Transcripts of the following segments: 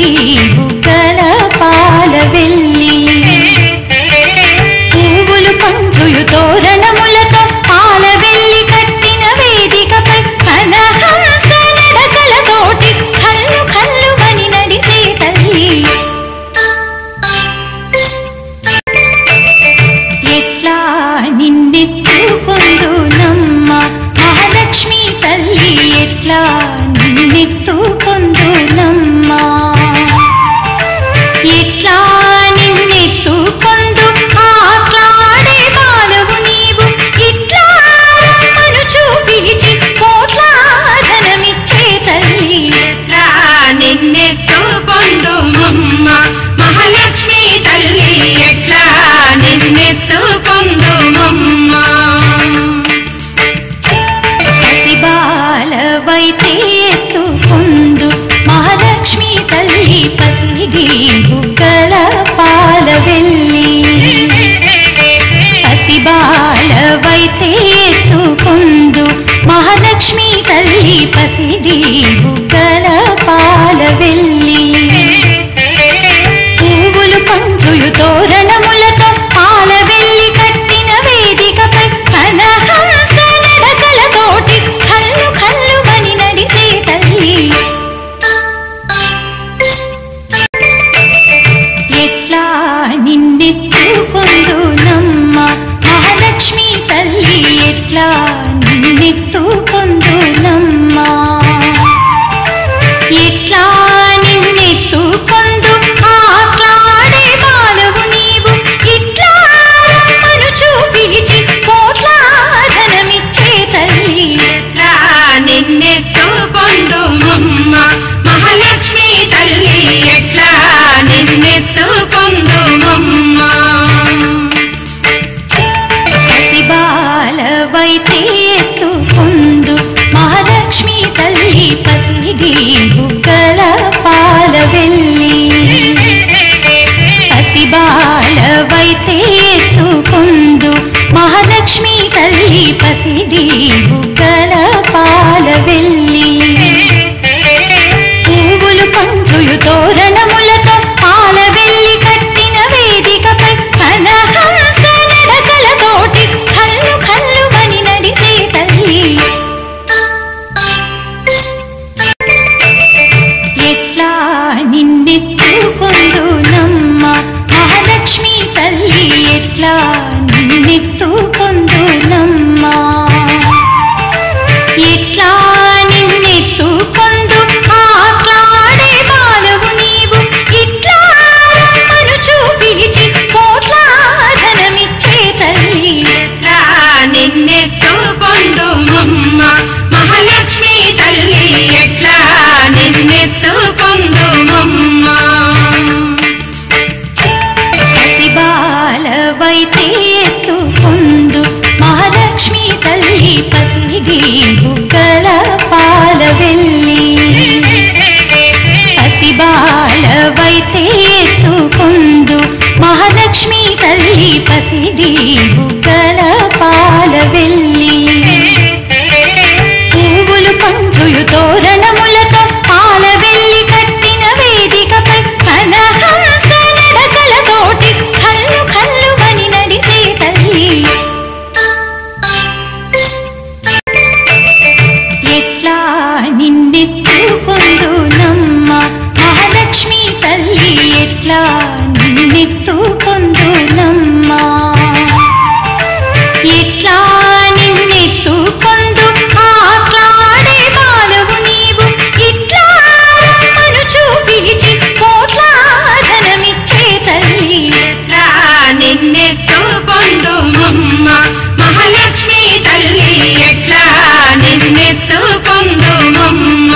పసిడి బుగ్గల పాల వెల్లి పువ్వులు పండ్రులు తోరణములతో పాల వెల్లి కట్టిన వేదికపై కలహంస నడకలతోటి కల్లు కల్లు అని నడిచే తల్లి ఎట్లా నిన్నెత్తుకొందు నమ్మ మహాలక్ష్మి తల్లి ఎట్లా నిన్నెత్తుకొందు నమ్మ ఎట్లా నిన్నెత్తుకొందు ఆట్లాడే బాలవు నీవు ఇట్లా మనుచు పిలిచి కోట్ల ధనమిచ్చే తల్లి ఎట్లా నిన్నెత్తుకొందు మమ్మ మహాలక్ష్మి తల్లి ఎట్లా నిన్నెత్తుకొందు మమ్మ పసిబాలవైతే ఎత్తుకొందు మహాలక్ష్మి తల్లి పసిడి బుగ్గల పాల వెల్లి పసిబాలవైతే ఎత్తుకొందు మహాలక్ష్మి తల్లి పసిడి బుగ్గల పాల వెల్లి పువ్వులు పండ్రులు తోరణములతో పాల వెల్లి కట్టిన వేదికపై కలహంస నడకలతోటి కల్లు కల్లు అని నడిచే తల్లి ఎట్లా నిన్నెత్తుకొందు నమ్మ మహాలక్ష్మి తల్లి ఎట్లా నిన్నెత్తుకొందు నమ్మ ఎట్లా నిన్నెత్తుకొందు ఆట్లాడే బాలవు నీవు ఇట్లా మనుచు పిలిచి కోట్ల ధనమిచ్చే తల్లి ఎట్లా నిన్నెత్తుకొందు మమ్మ మహాలక్ష్మి తల్లి ఎట్లా నిన్నెత్తుకొందు మమ్మ పసిబాలవైతే ఎత్తుకొందు మహాలక్ష్మి తల్లి పసిడి బుగ్గల పాల వెల్లి పసిబాలవైతే ఎత్తుకొందు మహాలక్ష్మి తల్లి పసిడి బుగ్గల పాల వెల్లి పువ్వులు పండ్రులు తోరణములతో పాల వెల్లి కట్టిన వేదికపై కలహంస నడకలతోటి కల్లు కల్లు అని నడిచే తల్లి ఎట్లా నిన్నెత్తుకొందు నమ్మ మహాలక్ష్మి తల్లి ఎట్లా నిన్నెత్తుకొందు నమ్మ ఎట్లా నిన్నెత్తుకొందు ఆట్లాడే బాలవు నీవు ఇట్లా మనుచు పిలిచి కోట్ల ధనమిచ్చే తల్లి ఎట్లా నిన్నెత్తుకొందు మమ్మ మహాలక్ష్మి తల్లి ఎట్లా నిన్నెత్తుకొందు మమ్మ పసిబాలవైతే ఎత్తుకొందు మహాలక్ష్మి తల్లి పసిడి బుగ్గల పాల వెల్లి పసిబాలవైతే ఎత్తుకొందు మహాలక్ష్మి తల్లి పసిడి బుగ్గల పాల వెల్లి పువ్వులు పండ్రులు తోరణములతో పాల వెల్లి కట్టిన వేదికపై కలహంస నడకలతోటి కల్లు కల్లు అని నడిచే తల్లి ఎట్లా నిన్నెత్తుకొందు నమ్మ మహాలక్ష్మి తల్లి ఎట్లా నిన్నెత్తుకొందు నమ్మ ఎట్లా నిన్నెత్తుకొందు ఆట్లాడే బాలవు నీవు ఇట్లా మనుచు పిలిచి కోట్ల ధనమిచ్చే తల్లి ఎట్లా నిన్నెత్తుకొందు మమ్మ మహాలక్ష్మి తల్లి ఎట్లా నిన్నెత్తుకొందు మమ్మ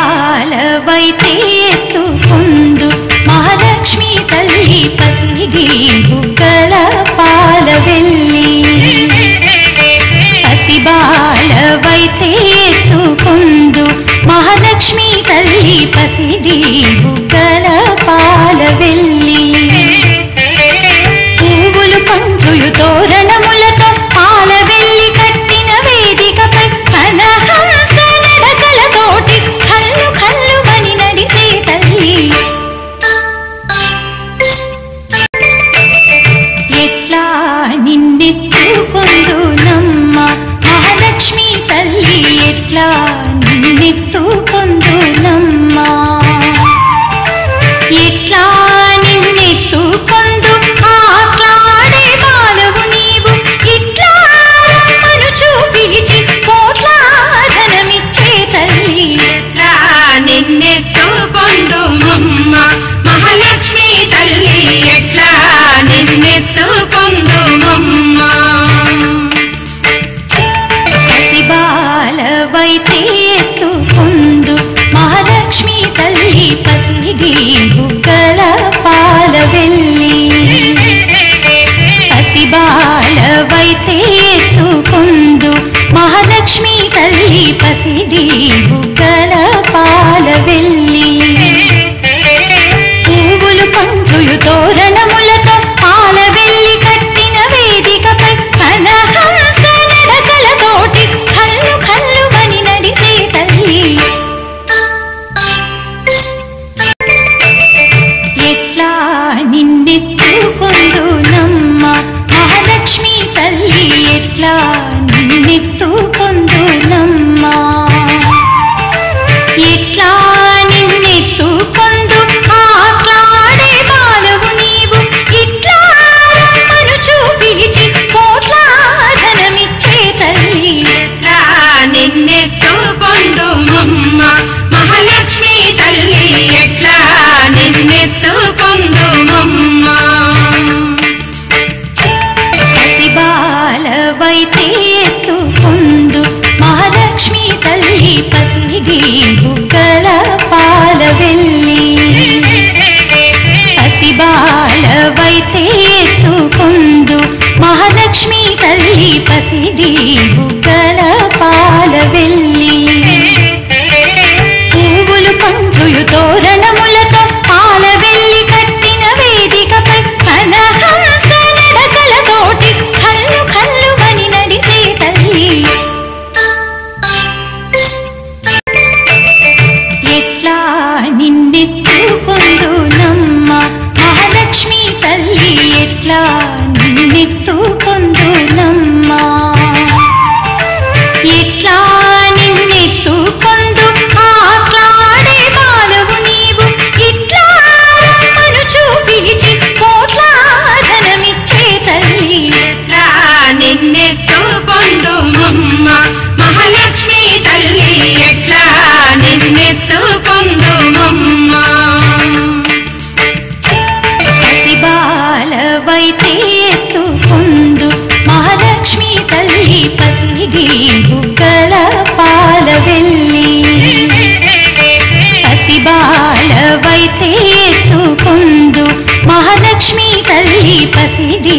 పసిబాలవైతే ఎత్తుకొందు మహాలక్ష్మి తల్లి పసిడి బుగ్గల పాల వెల్లి పసిబాలవైతే ఎత్తుకొందు మహాలక్ష్మి తల్లి పసిడి బుగ్గల పాల వెల్లి పువ్వులు పండ్రులు తోరణములతో పాల వెల్లి కట్టిన వేదికపై కలహంస నడకలతోటి ఎట్లా నిన్నెత్తుకొందునమ్మా ఎట్లా నిన్నెత్తుకొందు ఆట్లాడే బాలవు నీవు ఇట్లా మనుచు పిలిచి కోట్లాధనమిచ్చే తల్లి ఎట్లా నిన్నెత్తుకొందుమమ్మ మహాలక్ష్మి తల్లి ఎట్లా నిన్నెత్తుకొందుమమ్మ పసిబాలవైతే ఎత్తుకొందు మహాలక్ష్మి తల్లి పసిడి బుగ్గల పాల వెల్లి పసిబాలవైతే ఎత్తుకొందు మహాలక్ష్మి తల్లి పసిడి బుగ్గల పాల వెల్లి పువ్వులు పండ్రులు తోరణములతో పాల వెల్లి కట్టిన వేదికపై కలహంస నడకలతోటి కల్లు కల్లు మని నడిచే తల్లి ఎట్లా నిన్నెత్తుకొందునమ్మ మహాలక్ష్మి తల్లి ఎట్లా నిన్నెత్తుకొందునమ్మా ఎట్లా నిన్నెత్తుకొందు ఆట్లాడే బాలవు నీవు ఇట్లా మనుచు పిలిచి కోట్లాధనమిచ్చే తల్లి ఎట్లా నిన్నెత్తుకొందుమమ్మ మహాలక్ష్మి తల్లి ఎట్లా నిన్నెత్తుకొందుమమ్మ పసిబాలవైతే ఎత్తుకొందు మహాలక్ష్మి తల్లి పసిడి బుగ్గల పాల వెల్లి పసిబాలవైతే ఎత్తుకొందు మహాలక్ష్మి తల్లి పసిడి బుగ్గల పాల వెల్లి పువ్వులు పండ్రులు తోరణములతో పాల వెల్లి కట్టిన వేదికపై కలహంస నడకలతోటి కల్లు కల్లు మని నడిచే తల్లి ఎట్లా నిన్నెత్తుకొందునమ్మ మహాలక్ష్మి తల్లి ఎట్లా నిన్నెత్తుకొందునమ్మా ఎట్లా నిన్నెత్తుకొందు ఆట్లాడే బాలవు నీవు ఇట్లా మనుచు పిలిచి కోట్లాధనమిచ్చే తల్లి ఎట్లా నిన్నెత్తుకొందుమమ్మ మహాలక్ష్మి తల్లి ఎట్లా నిన్నెత్తుకొందుమమ్మ పసిబాలవైతే ఎత్తుకొందు మహాలక్ష్మి తల్లి పసిడి బుగ్గల పాల వెల్లి పసిబాలవైతే ఎత్తుకొందు మహాలక్ష్మి తల్లి పసిడి